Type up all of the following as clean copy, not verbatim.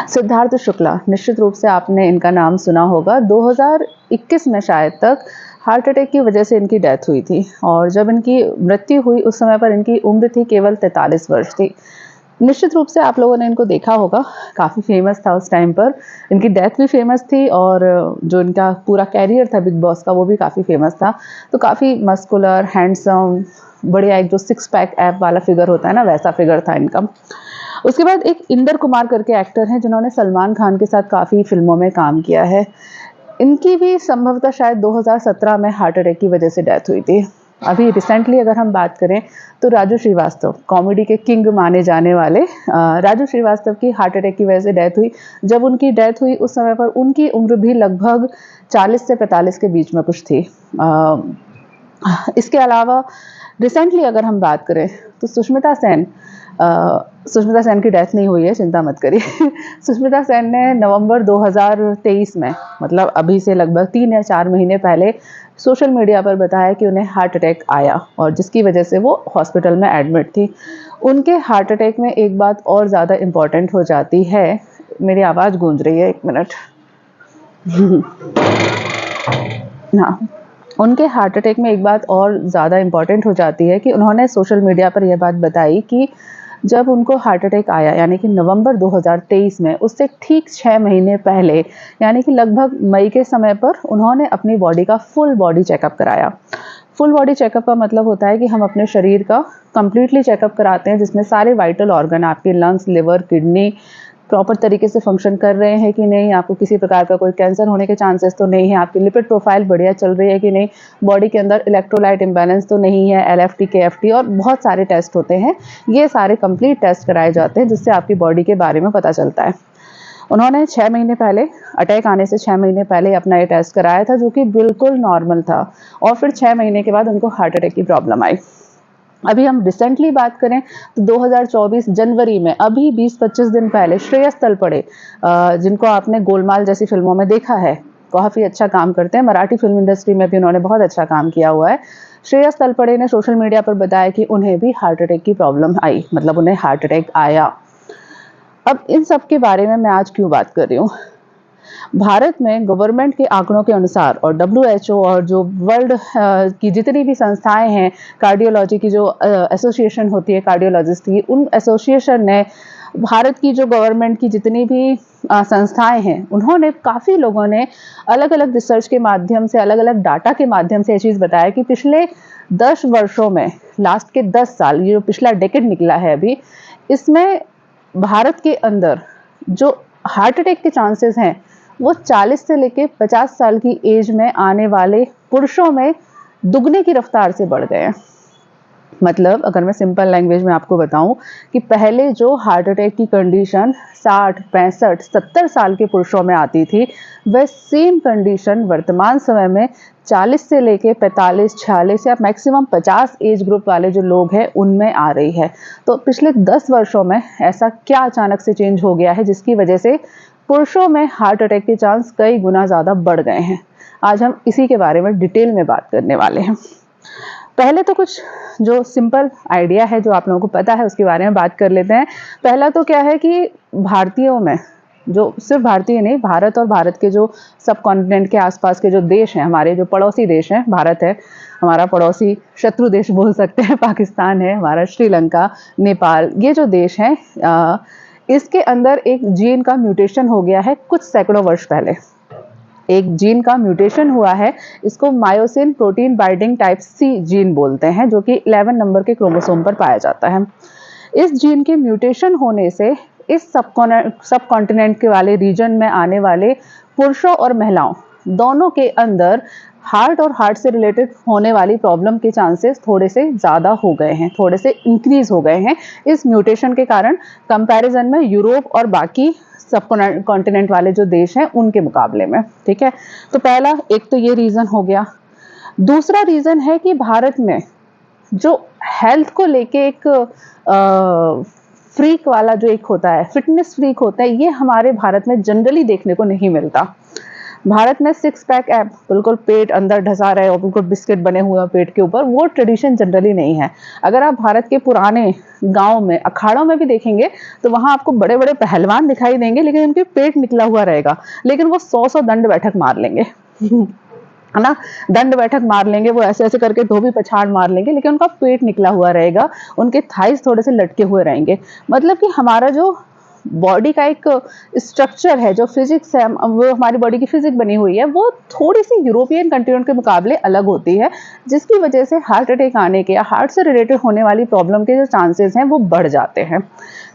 सिद्धार्थ शुक्ला, निश्चित रूप से आपने इनका नाम सुना होगा। 2021 में शायद तक हार्ट अटैक की वजह से इनकी डेथ हुई थी और जब इनकी मृत्यु हुई उस समय पर इनकी उम्र थी केवल 43 वर्ष थी। निश्चित रूप से आप लोगों ने इनको देखा होगा, काफ़ी फेमस था उस टाइम पर। इनकी डेथ भी फेमस थी और जो इनका पूरा कैरियर था बिग बॉस का वो भी काफ़ी फेमस था। तो काफ़ी मस्कुलर, हैंडसम, बढ़िया एक जो सिक्स पैक ऐप वाला फिगर होता है ना, वैसा फिगर था इनका। उसके बाद एक इंदर कुमार करके एक्टर हैं जिन्होंने सलमान खान के साथ काफ़ी फिल्मों में काम किया है। इनकी भी संभवतः शायद 2017 में हार्ट अटैक की वजह से डेथ हुई थी। अभी रिसेंटली अगर हम बात करें तो राजू श्रीवास्तव, कॉमेडी के किंग माने जाने वाले राजू श्रीवास्तव की हार्ट अटैक की वजह से डेथ हुई। जब उनकी डेथ हुई उस समय पर उनकी उम्र भी लगभग 40 से 45 के बीच में कुछ थी। इसके अलावा रिसेंटली अगर हम बात करें तो सुष्मिता सेन की डेथ नहीं हुई है, चिंता मत करिए। सुष्मिता सेन ने नवंबर 2023 में, मतलब अभी से लगभग 3 या 4 महीने पहले सोशल मीडिया पर बताया कि उन्हें हार्ट अटैक आया और जिसकी वजह से वो हॉस्पिटल में एडमिट थी। उनके हार्ट अटैक में एक बात और ज़्यादा इम्पॉर्टेंट हो जाती है। मेरी आवाज़ गूंज रही है, 1 मिनट। हाँ, उनके हार्ट अटैक में एक बात और ज़्यादा इम्पॉर्टेंट हो जाती है कि उन्होंने सोशल मीडिया पर यह बात बताई कि जब उनको हार्ट अटैक आया यानी कि नवंबर 2023 में, उससे ठीक 6 महीने पहले यानी कि लगभग मई के समय पर उन्होंने अपनी बॉडी का फुल बॉडी चेकअप कराया। फुल बॉडी चेकअप का मतलब होता है कि हम अपने शरीर का कंप्लीटली चेकअप कराते हैं जिसमें सारे वाइटल ऑर्गन, आपके लंग्स, लिवर, किडनी प्रॉपर तरीके से फंक्शन कर रहे हैं कि नहीं, आपको किसी प्रकार का कोई कैंसर होने के चांसेस तो नहीं है, आपकी लिपिड प्रोफाइल बढ़िया चल रही है कि नहीं, बॉडी के अंदर इलेक्ट्रोलाइट इम्बैलेंस तो नहीं है, एलएफटी, केएफटी और बहुत सारे टेस्ट होते हैं। ये सारे कंप्लीट टेस्ट कराए जाते हैं जिससे आपकी बॉडी के बारे में पता चलता है। उन्होंने 6 महीने पहले, अटैक आने से 6 महीने पहले अपना ये टेस्ट कराया था जो कि बिल्कुल नॉर्मल था और फिर 6 महीने के बाद उनको हार्ट अटैक की प्रॉब्लम आई। अभी हम रिसेंटली बात करें तो 2024 जनवरी में, अभी 20-25 दिन पहले श्रेयस तलपड़े, जिनको आपने गोलमाल जैसी फिल्मों में देखा है, काफ़ी अच्छा काम करते हैं, मराठी फिल्म इंडस्ट्री में भी उन्होंने बहुत अच्छा काम किया हुआ है। श्रेयस तलपड़े ने सोशल मीडिया पर बताया कि उन्हें भी हार्ट अटैक की प्रॉब्लम आई, मतलब उन्हें हार्ट अटैक आया। अब इन सब के बारे में मैं आज क्यों बात कर रही हूँ? भारत में गवर्नमेंट के आंकड़ों के अनुसार और WHO और जो वर्ल्ड की जितनी भी संस्थाएं हैं, कार्डियोलॉजी की जो एसोसिएशन होती है कार्डियोलॉजिस्ट की, उन एसोसिएशन ने भारत की जो गवर्नमेंट की जितनी भी संस्थाएं हैं, उन्होंने काफ़ी लोगों ने अलग अलग रिसर्च के माध्यम से, अलग अलग डाटा के माध्यम से ये चीज़ बताया कि पिछले 10 वर्षों में, लास्ट के 10 साल, ये जो पिछला डेकेड निकला है अभी, इसमें भारत के अंदर जो हार्ट अटैक के चांसेस हैं वो 40 से लेके 50 साल की एज में आने वाले पुरुषों में दुगने की रफ्तार से बढ़ गए हैं। मतलब अगर मैं सिंपल लैंग्वेज में आपको बताऊं कि पहले जो हार्ट अटैक की कंडीशन 60, 65, 70 साल के पुरुषों में आती थी, वह सेम कंडीशन वर्तमान समय में 40 से लेके 45, 46 या मैक्सिमम 50 एज ग्रुप वाले जो लोग हैं उनमें आ रही है। तो पिछले 10 वर्षों में ऐसा क्या अचानक से चेंज हो गया है जिसकी वजह से पुरुषों में हार्ट अटैक के चांस कई गुना ज़्यादा बढ़ गए हैं? आज हम इसी के बारे में डिटेल में बात करने वाले हैं। पहले तो कुछ जो सिंपल आइडिया है जो आप लोगों को पता है उसके बारे में बात कर लेते हैं। पहला तो क्या है कि भारतीयों में, जो सिर्फ भारतीय नहीं, भारत और भारत के जो सब कॉन्टिनेंट के आसपास के जो देश हैं, हमारे जो पड़ोसी देश हैं, भारत है हमारा पड़ोसी, शत्रु देश बोल सकते हैं, पाकिस्तान है हमारा, श्रीलंका, नेपाल, ये जो देश हैं, इसके अंदर एक जीन का म्यूटेशन हो गया है कुछ सैकड़ों वर्ष पहले। एक जीन का म्यूटेशन हुआ है, इसको myosin protein binding type C gene बोलते हैं, जो कि 11 नंबर के क्रोमोसोम पर पाया जाता है। इस जीन के म्यूटेशन होने से इस सब कॉन्टिनेंट के वाले रीजन में आने वाले पुरुषों और महिलाओं दोनों के अंदर हार्ट और हार्ट से रिलेटेड होने वाली प्रॉब्लम के चांसेस थोड़े से ज़्यादा हो गए हैं, थोड़े से इंक्रीज हो गए हैं इस म्यूटेशन के कारण, कंपैरिजन में यूरोप और बाकी सब कॉन्टिनेंट वाले जो देश हैं उनके मुकाबले में। ठीक है, तो पहला एक तो ये रीज़न हो गया। दूसरा रीज़न है कि भारत में जो हेल्थ को लेके एक फ्रीक वाला जो एक होता है, फिटनेस फ्रीक होता है, ये हमारे भारत में जनरली देखने को नहीं मिलता। भारत में सिक्स पैक ऐप, बिल्कुल पेट अंदर ढसा रहे और बिल्कुल बिस्किट बने हुए हैं पेट के ऊपर, वो ट्रेडिशन जनरली नहीं है। अगर आप भारत के पुराने गांव में, अखाड़ों में भी देखेंगे तो वहां आपको बड़े बड़े पहलवान दिखाई देंगे, लेकिन उनके पेट निकला हुआ रहेगा, लेकिन वो 100 दंड बैठक मार लेंगे है ना, दंड बैठक मार लेंगे, वो ऐसे ऐसे करके धोबी पछाड़ मार लेंगे, लेकिन उनका पेट निकला हुआ रहेगा, उनके थाइस थोड़े से लटके हुए रहेंगे। मतलब कि हमारा जो बॉडी का एक स्ट्रक्चर है, जो फिजिक्स है, वो हमारी बॉडी की फिजिक्स बनी हुई है, वो थोड़ी सी यूरोपियन कंट्रियों के मुकाबले अलग होती है, जिसकी वजह से हार्ट अटैक आने के या हार्ट से रिलेटेड होने वाली प्रॉब्लम के जो चांसेस हैं वो बढ़ जाते हैं।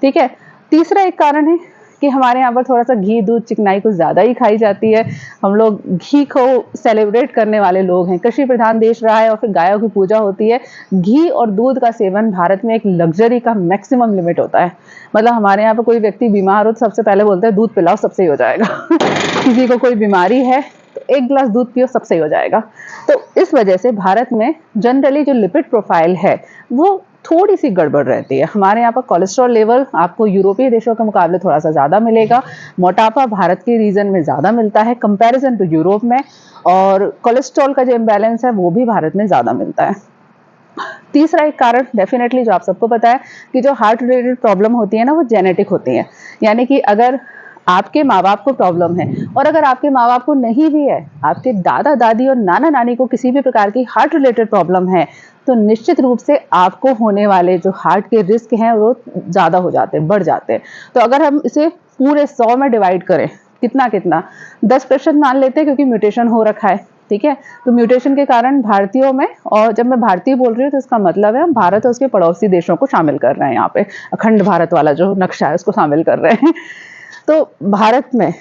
ठीक है। तीसरा एक कारण है कि हमारे यहाँ पर थोड़ा सा घी दूध चिकनाई कुछ ज़्यादा ही खाई जाती है। हम लोग घी को सेलिब्रेट करने वाले लोग हैं, कृषि प्रधान देश रहा है और फिर गायों की पूजा होती है। घी और दूध का सेवन भारत में एक लग्जरी का मैक्सिमम लिमिट होता है। मतलब हमारे यहाँ पर कोई व्यक्ति बीमार हो तो सबसे पहले बोलते हैं दूध पिलाओ, सबसे ही हो जाएगा किसी को कोई बीमारी है तो 1 गिलास दूध पियो, सबसे ही हो जाएगा। तो इस वजह से भारत में जनरली जो लिपिड प्रोफाइल है वो थोड़ी सी गड़बड़ रहती है। हमारे यहाँ पर कोलेस्ट्रॉल लेवल आपको यूरोपीय देशों के मुकाबले थोड़ा सा ज़्यादा मिलेगा। मोटापा भारत के रीजन में ज़्यादा मिलता है कंपैरिजन टू यूरोप में, और कोलेस्ट्रॉल का जो इम्बैलेंस है वो भी भारत में ज़्यादा मिलता है। तीसरा एक कारण डेफिनेटली जो आप सबको पता है कि जो हार्ट रिलेटेड प्रॉब्लम होती है ना, वो जेनेटिक होती है। यानी कि अगर आपके माँ बाप को प्रॉब्लम है, और अगर आपके माँ बाप को नहीं भी है, आपके दादा दादी और नाना नानी को किसी भी प्रकार की हार्ट रिलेटेड प्रॉब्लम है, तो निश्चित रूप से आपको होने वाले जो हार्ट के रिस्क हैं वो ज़्यादा हो जाते हैं, बढ़ जाते हैं। तो अगर हम इसे पूरे 100 में डिवाइड करें, कितना कितना 10% मान लेते हैं, क्योंकि म्यूटेशन हो रखा है। ठीक है। तो म्यूटेशन के कारण भारतीयों में, और जब मैं भारतीय बोल रही हूँ तो इसका मतलब है हम भारत और उसके पड़ोसी देशों को शामिल कर रहे हैं, यहाँ पे अखंड भारत वाला जो नक्शा है उसको शामिल कर रहे हैं। तो भारत में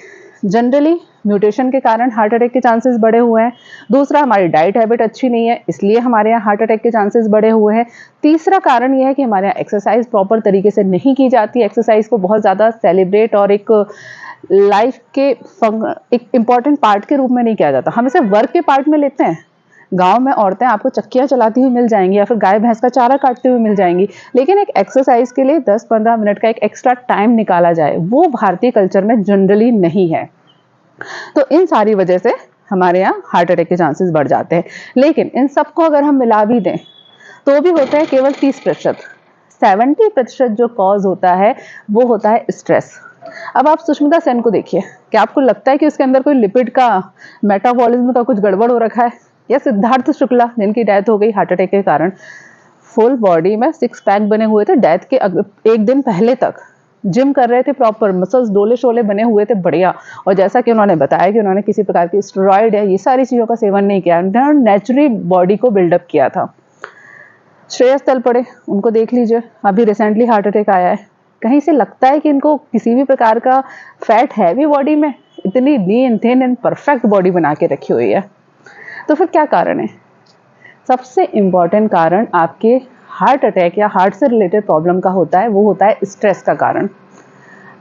जनरली म्यूटेशन के कारण हार्ट अटैक के चांसेस बढ़े हुए हैं। दूसरा, हमारी डाइट हैबिट अच्छी नहीं है, इसलिए हमारे यहाँ हार्ट अटैक के चांसेस बढ़े हुए हैं। तीसरा कारण यह है कि हमारे यहाँ एक्सरसाइज प्रॉपर तरीके से नहीं की जाती। एक्सरसाइज को बहुत ज़्यादा सेलिब्रेट और एक लाइफ के एक इम्पॉर्टेंट पार्ट के रूप में नहीं किया जाता, हम इसे वर्क के पार्ट में लेते हैं। गांव में औरतें आपको चक्कियां चलाती हुई मिल जाएंगी या फिर गाय भैंस का चारा काटती हुई मिल जाएंगी, लेकिन एक एक्सरसाइज के लिए 10-15 मिनट का एक एक्स्ट्रा टाइम निकाला जाए, वो भारतीय कल्चर में जनरली नहीं है। तो इन सारी वजह से हमारे यहाँ हार्ट अटैक के चांसेस बढ़ जाते हैं। लेकिन इन सबको अगर हम मिला भी दें तो भी होता है केवल 30%। 70% जो कॉज होता है वो होता है स्ट्रेस। अब आप सुष्मिता सेन को देखिए, क्या आपको लगता है कि उसके अंदर कोई लिपिड का, मेटाबॉलिज्म का कुछ गड़बड़ हो रखा है? या सिद्धार्थ शुक्ला जिनकी डेथ हो गई हार्ट अटैक के कारण, फुल बॉडी में 6 पैक बने हुए थे, डेथ के एक दिन पहले तक जिम कर रहे थे, प्रॉपर मसल्स डोले शोले बने हुए थे, बढ़िया। और जैसा कि उन्होंने बताया कि उन्होंने किसी प्रकार की स्टेरॉइड या ये सारी चीज़ों का सेवन नहीं किया, उन्होंने नेचुरली बॉडी को बिल्डअप किया था। श्रेयस तलपड़े, उनको देख लीजिए, अभी रिसेंटली हार्ट अटैक आया है। कहीं से लगता है कि इनको किसी भी प्रकार का फैट है भी बॉडी में? इतनी लीन थिन एंड परफेक्ट बॉडी बना के रखी हुई है। तो फिर क्या कारण है? सबसे इम्पॉर्टेंट कारण आपके हार्ट अटैक या हार्ट से रिलेटेड प्रॉब्लम का होता है, वो होता है स्ट्रेस का कारण।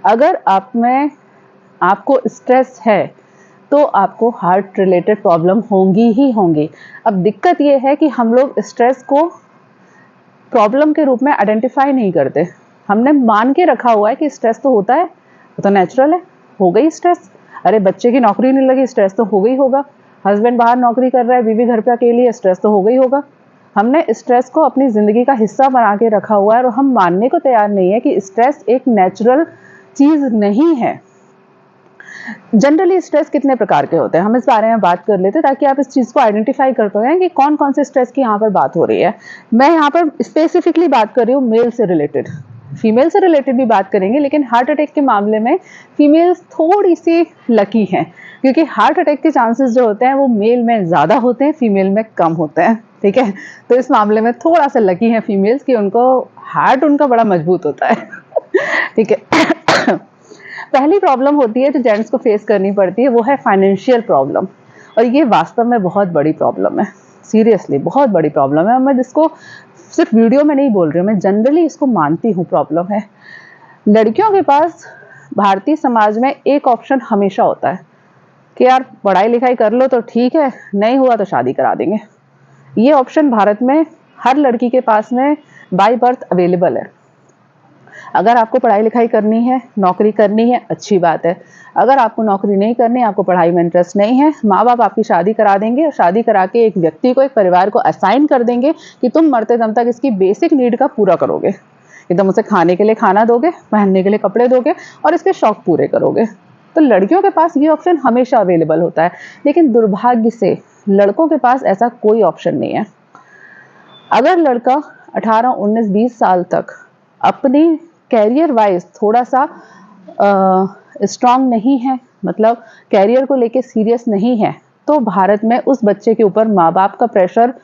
अगर आपको स्ट्रेस है तो आपको हार्ट रिलेटेड प्रॉब्लम होंगी ही होंगी। अब दिक्कत ये है कि हम लोग स्ट्रेस को प्रॉब्लम के रूप में आइडेंटिफाई नहीं करते। हमने मान के रखा हुआ है कि स्ट्रेस तो होता है, वो तो नेचुरल है, हो गई स्ट्रेस। अरे बच्चे की नौकरी नहीं लगी, स्ट्रेस तो हो गई होगा। हस्बैंड बाहर नौकरी कर रहा है, बीवी घर पे अकेली है, स्ट्रेस तो हो गई होगा। हमने स्ट्रेस को अपनी ज़िंदगी का हिस्सा बना के रखा हुआ है और हम मानने को तैयार नहीं है कि स्ट्रेस एक नेचुरल चीज़ नहीं है। जनरली स्ट्रेस कितने प्रकार के होते हैं, हम इस बारे में बात कर लेते हैं ताकि आप इस चीज़ को आइडेंटिफाई कर पाएं कि कौन कौन से स्ट्रेस की यहाँ पर बात हो रही है। मैं यहाँ पर स्पेसिफिकली बात कर रही हूँ मेल से रिलेटेड, फीमेल से रिलेटेड भी बात करेंगे, लेकिन हार्ट अटैक के मामले में फीमेल्स थोड़ी सी लकी हैं, क्योंकि हार्ट अटैक के चांसेस जो होते हैं वो मेल में ज़्यादा होते हैं, फीमेल में कम होते हैं। ठीक है। तो इस मामले में थोड़ा सा लकी हैं फीमेल्स कि उनको हार्ट उनका बड़ा मजबूत होता है। ठीक है। पहली प्रॉब्लम होती है जो जेंट्स को फेस करनी पड़ती है, वो है फाइनेंशियल प्रॉब्लम। और ये वास्तव में बहुत बड़ी प्रॉब्लम है, सीरियसली बहुत बड़ी प्रॉब्लम है। मैं जिसको सिर्फ वीडियो में नहीं बोल रही हूँ, मैं जनरली इसको मानती हूँ प्रॉब्लम है। लड़कियों के पास भारतीय समाज में एक ऑप्शन हमेशा होता है कि यार पढ़ाई लिखाई कर लो तो ठीक है, नहीं हुआ तो शादी करा देंगे। ये ऑप्शन भारत में हर लड़की के पास में बाय बर्थ अवेलेबल है। अगर आपको पढ़ाई लिखाई करनी है, नौकरी करनी है, अच्छी बात है। अगर आपको नौकरी नहीं करनी, आपको पढ़ाई में इंटरेस्ट नहीं है, माँ बाप आपकी शादी करा देंगे, शादी करा के एक व्यक्ति को, एक परिवार को असाइन कर देंगे कि तुम मरते दम तक इसकी बेसिक नीड का पूरा करोगे। एकदम उसे खाने के लिए खाना दोगे, पहनने के लिए कपड़े दोगे और इसके शौक पूरे करोगे। तो लड़कियों के पास ये ऑप्शन हमेशा अवेलेबल होता है, लेकिन दुर्भाग्य से लड़कों के पास ऐसा कोई ऑप्शन नहीं है। अगर लड़का 18, 19, 20 साल तक अपनी कैरियर वाइज थोड़ा सा स्ट्रांग नहीं है, मतलब कैरियर को लेके सीरियस नहीं है, तो भारत में उस बच्चे के ऊपर माँ बाप का प्रेशर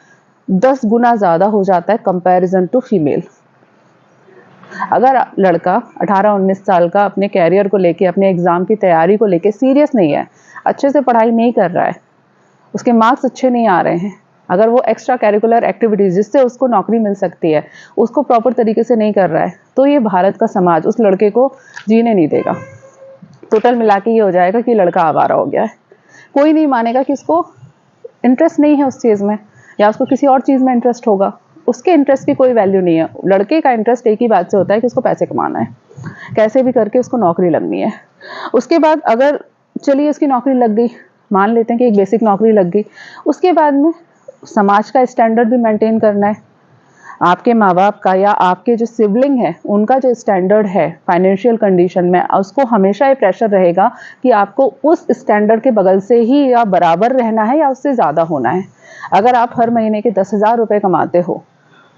10 गुना ज़्यादा हो जाता है कंपैरिजन टू फीमेल। अगर लड़का 18, 19 साल का अपने कैरियर को लेके, अपने एग्ज़ाम की तैयारी को लेके सीरियस नहीं है, अच्छे से पढ़ाई नहीं कर रहा है, उसके मार्क्स अच्छे नहीं आ रहे हैं, अगर वो एक्स्ट्रा करिकुलर एक्टिविटीज़ जिससे उसको नौकरी मिल सकती है उसको प्रॉपर तरीके से नहीं कर रहा है, तो ये भारत का समाज उस लड़के को जीने नहीं देगा। टोटल मिला के ये हो जाएगा कि लड़का आवारा हो गया है। कोई नहीं मानेगा कि उसको इंटरेस्ट नहीं है उस चीज़ में, या उसको किसी और चीज़ में इंटरेस्ट होगा। उसके इंटरेस्ट की कोई वैल्यू नहीं है। लड़के का इंटरेस्ट एक ही बात से होता है कि उसको पैसे कमाना है, कैसे भी करके उसको नौकरी लगनी है। उसके बाद अगर चलिए उसकी नौकरी लग गई, मान लेते हैं कि एक बेसिक नौकरी लग गई, उसके बाद में समाज का स्टैंडर्ड भी मेंटेन करना है। आपके माँ बाप का या आपके जो सिबलिंग है उनका जो स्टैंडर्ड है फाइनेंशियल कंडीशन में, उसको हमेशा ये प्रेशर रहेगा कि आपको उस स्टैंडर्ड के बगल से ही या बराबर रहना है या उससे ज़्यादा होना है। अगर आप हर महीने के 10,000 रुपये कमाते हो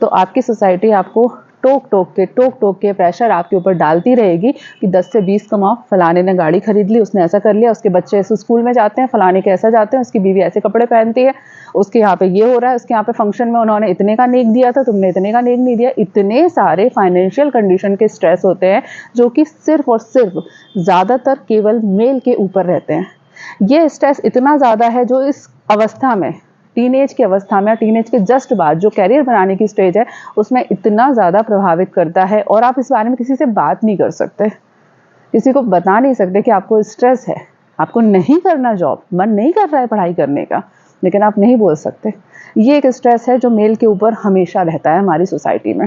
तो आपकी सोसाइटी आपको टोक टोक के प्रेशर आपके ऊपर डालती रहेगी कि 10 से 20 कमाओ, फलाने ने गाड़ी खरीद ली, उसने ऐसा कर लिया, उसके बच्चे ऐसे स्कूल में जाते हैं, फलाने के ऐसा जाते हैं, उसकी बीवी ऐसे कपड़े पहनती है, उसके यहाँ पे ये हो रहा है, उसके यहाँ पे फंक्शन में उन्होंने इतने का नेक दिया था, तुमने इतने का नेक नहीं दिया। इतने सारे फाइनेंशियल कंडीशन के स्ट्रेस होते हैं जो कि सिर्फ और सिर्फ ज़्यादातर केवल मेल के ऊपर रहते हैं। ये स्ट्रेस इतना ज़्यादा है जो इस अवस्था में, टीनेज की अवस्था में, टीनेज के जस्ट बाद जो कैरियर बनाने की स्टेज है उसमें इतना ज़्यादा प्रभावित करता है। और आप इस बारे में किसी से बात नहीं कर सकते, किसी को बता नहीं सकते कि आपको स्ट्रेस है, आपको नहीं करना जॉब, मन नहीं कर रहा है पढ़ाई करने का, लेकिन आप नहीं बोल सकते। ये एक स्ट्रेस है जो मेल के ऊपर हमेशा रहता है हमारी सोसाइटी में।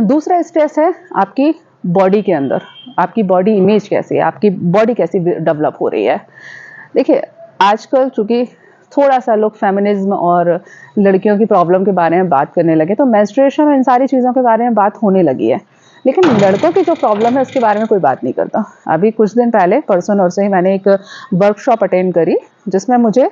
दूसरा स्ट्रेस है आपकी बॉडी के अंदर, आपकी बॉडी इमेज कैसी है, आपकी बॉडी कैसी डेवलप हो रही है। देखिए आजकल चूँकि थोड़ा सा लोग फेमिनिज्म और लड़कियों की प्रॉब्लम के बारे में बात करने लगे, तो मेंस्ट्रुएशन और इन सारी चीज़ों के बारे में बात होने लगी है, लेकिन लड़कों की जो प्रॉब्लम है उसके बारे में कोई बात नहीं करता। अभी कुछ दिन पहले, परसों नरसों ही, मैंने एक वर्कशॉप अटेंड करी जिसमें मुझे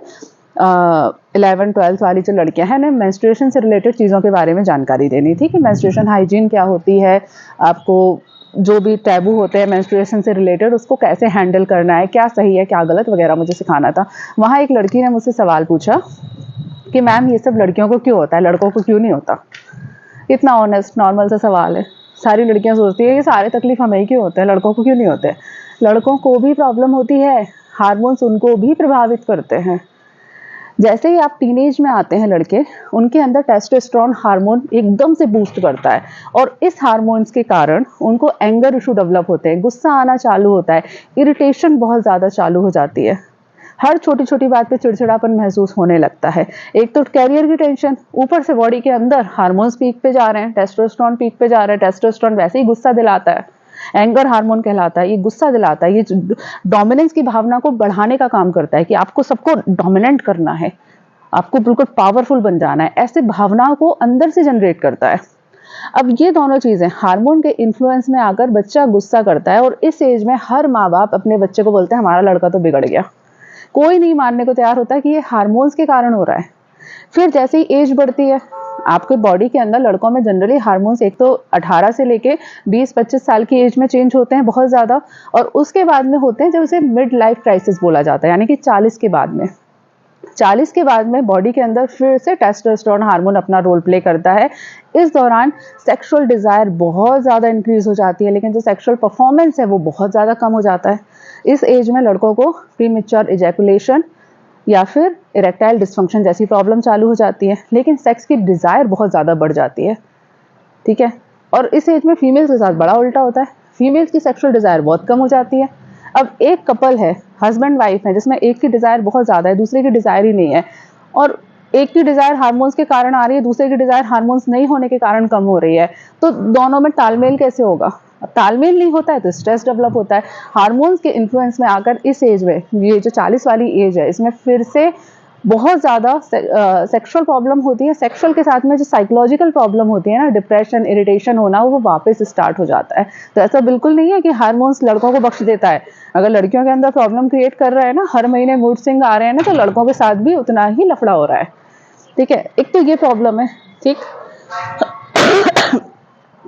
11-12 वाली जो लड़कियां हैं ना, मेंस्ट्रुएशन से रिलेटेड चीज़ों के बारे में जानकारी देनी थी कि मेंस्ट्रुएशन हाइजीन क्या होती है, आपको जो भी टैबू होते हैं मेंस्ट्रुएशन से रिलेटेड उसको कैसे हैंडल करना है, क्या सही है क्या गलत वगैरह मुझे सिखाना था। वहाँ एक लड़की ने मुझसे सवाल पूछा कि मैम ये सब लड़कियों को क्यों होता है, लड़कों को क्यों नहीं होता। इतना ऑनेस्ट नॉर्मल सा सवाल है। सारी लड़कियां सोचती है कि सारे तकलीफ हमें ही क्यों होते हैं, लड़कों को क्यों नहीं होते। लड़कों को भी प्रॉब्लम होती है, हार्मोन्स उनको भी प्रभावित करते हैं। जैसे ही आप टीनेज में आते हैं लड़के, उनके अंदर टेस्टोस्टेरोन हार्मोन एकदम से बूस्ट करता है और इस हार्मोन्स के कारण उनको एंगर इशू डेवलप होते हैं, गुस्सा आना चालू होता है, इरिटेशन बहुत ज़्यादा चालू हो जाती है, हर छोटी छोटी बात पे चिड़चिड़ापन महसूस होने लगता है। एक तो कैरियर की टेंशन, ऊपर से बॉडी के अंदर हार्मोन्स पीक पे जा रहे हैं, टेस्टोस्टेरोन पीक पे जा रहा है। टेस्टोस्टेरोन वैसे ही गुस्सा दिलाता है, एंगर हार्मोन कहलाता है, ये गुस्सा दिलाता है, ये डोमिनेंस की भावना को बढ़ाने का काम करता है कि आपको सबको डोमिनेंट करना है, आपको बिल्कुल पावरफुल बन जाना है, ऐसे भावनाओं को अंदर से जनरेट करता है। अब ये दोनों चीजें हार्मोन के इन्फ्लुएंस में आकर बच्चा गुस्सा करता है और इस एज में हर माँ बाप अपने बच्चे को बोलते हैं हमारा लड़का तो बिगड़ गया। कोई नहीं मानने को तैयार होता कि ये हार्मोन्स के कारण हो रहा है। फिर जैसे ही एज बढ़ती है, आपके बॉडी के अंदर लड़कों में जनरली हार्मोन्स एक तो 18 से लेके 20-25 साल की एज में चेंज होते हैं बहुत ज़्यादा, और उसके बाद में होते हैं जब उसे मिड लाइफ क्राइसिस बोला जाता है, यानी कि 40 के बाद में। 40 के बाद में बॉडी के अंदर फिर से टेस्टोस्टेरोन हार्मोन अपना रोल प्ले करता है। इस दौरान सेक्सुअल डिज़ायर बहुत ज़्यादा इंक्रीज हो जाती है, लेकिन जो सेक्सुअल परफॉर्मेंस है वो बहुत ज़्यादा कम हो जाता है। इस एज में लड़कों को प्रीमेच्योर इजैकुलेशन या फिर इरेक्टाइल डिस्फंक्शन जैसी प्रॉब्लम चालू हो जाती है, लेकिन सेक्स की डिज़ायर बहुत ज़्यादा बढ़ जाती है। ठीक है, और इस एज में फीमेल्स के साथ बड़ा उल्टा होता है, फीमेल्स की सेक्सुअल डिज़ायर बहुत कम हो जाती है। अब एक कपल है, हस्बैंड वाइफ है, जिसमें एक की डिज़ायर बहुत ज़्यादा है, दूसरे की डिज़ायर ही नहीं है, और एक की डिजायर हार्मोन्स के कारण आ रही है, दूसरे की डिजायर हार्मोन्स नहीं होने के कारण कम हो रही है, तो दोनों में तालमेल कैसे होगा? तालमेल नहीं होता है तो स्ट्रेस डेवलप होता है। हार्मोन्स के इन्फ्लुएंस में आकर इस एज में, ये जो 40 वाली एज है, इसमें फिर से बहुत ज़्यादा सेक्सुअल प्रॉब्लम होती है। सेक्सुअल के साथ में जो साइकोलॉजिकल प्रॉब्लम होती है ना, डिप्रेशन, इरिटेशन होना, वो वापस स्टार्ट हो जाता है। तो ऐसा बिल्कुल नहीं है कि हार्मोन्स लड़कों को बख्श देता है। अगर लड़कियों के अंदर प्रॉब्लम क्रिएट कर रहा है ना, हर महीने मूड स्विंग आ रहे हैं ना, तो लड़कों के साथ भी उतना ही लफड़ा हो रहा है। ठीक है, एक तो ये प्रॉब्लम है। ठीक,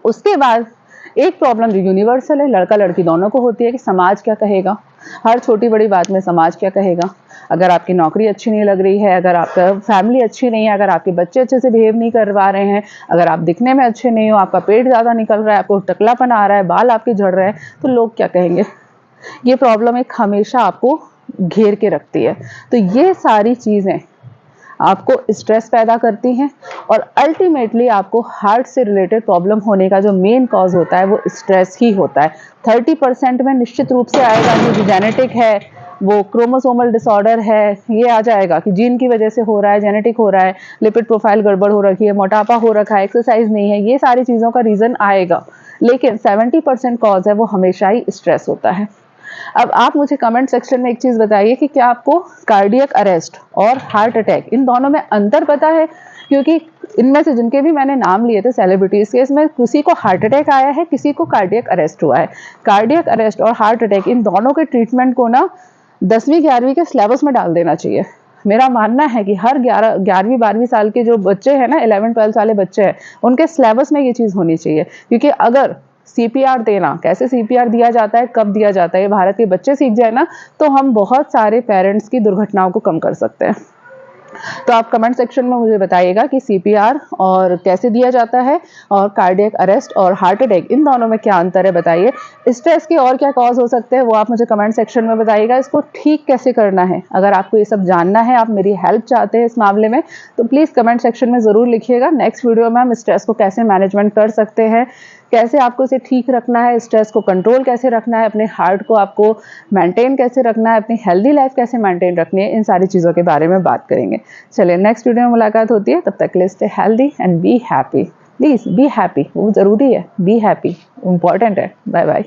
उसके बाद एक प्रॉब्लम जो यूनिवर्सल है, लड़का लड़की दोनों को होती है, कि समाज क्या कहेगा। हर छोटी बड़ी बात में समाज क्या कहेगा। अगर आपकी नौकरी अच्छी नहीं लग रही है, अगर आपका फैमिली अच्छी नहीं है, अगर आपके बच्चे अच्छे से बिहेव नहीं कर पा रहे हैं, अगर आप दिखने में अच्छे नहीं हो, आपका पेट ज़्यादा निकल रहा है, आपको टकलापन आ रहा है, बाल आपके झड़ रहे हैं, तो लोग क्या कहेंगे। ये प्रॉब्लम एक हमेशा आपको घेर के रखती है। तो ये सारी चीज़ें आपको स्ट्रेस पैदा करती हैं, और अल्टीमेटली आपको हार्ट से रिलेटेड प्रॉब्लम होने का जो मेन कॉज होता है वो स्ट्रेस ही होता है। 30% में निश्चित रूप से आएगा कि जो जेनेटिक है, वो क्रोमोसोमल डिसऑर्डर है, ये आ जाएगा कि जीन की वजह से हो रहा है, जेनेटिक हो रहा है, लिपिड प्रोफाइल गड़बड़ हो रखी है, मोटापा हो रखा है, एक्सरसाइज नहीं है, ये सारी चीज़ों का रीज़न आएगा। लेकिन 70% कॉज है वो हमेशा ही स्ट्रेस होता है। अब आप मुझे कमेंट सेक्शन में एक चीज़ बताइए कि क्या आपको कार्डियक अरेस्ट और हार्ट अटैक, इन दोनों में अंतर पता है? क्योंकि इनमें से जिनके भी मैंने नाम लिए थे सेलिब्रिटीज़ के, इसमें किसी को हार्ट अटैक आया है, किसी को कार्डियक अरेस्ट हुआ है। कार्डियक अरेस्ट और हार्ट अटैक, इन दोनों के ट्रीटमेंट को ना 10वीं 11वीं के सिलेबस में डाल देना चाहिए। मेरा मानना है कि हर 11वीं 12वीं साल के जो बच्चे हैं ना, 11 12 वाले बच्चे हैं, उनके सिलेबस में ये चीज़ होनी चाहिए। क्योंकि अगर सीपीआर देना, कैसे सीपीआर दिया जाता है, कब दिया जाता है, ये भारत के बच्चे सीख जाए ना, तो हम बहुत सारे पेरेंट्स की दुर्घटनाओं को कम कर सकते हैं। तो आप कमेंट सेक्शन में मुझे बताइएगा कि सीपीआर और कैसे दिया जाता है, और कार्डियक अरेस्ट और हार्ट अटैक, इन दोनों में क्या अंतर है बताइए। स्ट्रेस के और क्या कॉज हो सकते हैं वो आप मुझे कमेंट सेक्शन में बताइएगा। इसको ठीक कैसे करना है, अगर आपको ये सब जानना है, आप मेरी हेल्प चाहते हैं इस मामले में, तो प्लीज़ कमेंट सेक्शन में ज़रूर लिखिएगा। नेक्स्ट वीडियो में हम स्ट्रेस को कैसे मैनेजमेंट कर सकते हैं, कैसे आपको इसे ठीक रखना है, स्ट्रेस को कंट्रोल कैसे रखना है, अपने हार्ट को आपको मेंटेन कैसे रखना है, अपनी हेल्दी लाइफ कैसे मेंटेन रखनी है, इन सारी चीज़ों के बारे में बात करेंगे। चलिए नेक्स्ट वीडियो में मुलाकात होती है, तब तक के लिए stay healthy and be happy. Please be happy, वो ज़रूरी है, बी हैप्पी इम्पॉर्टेंट है। Bye bye.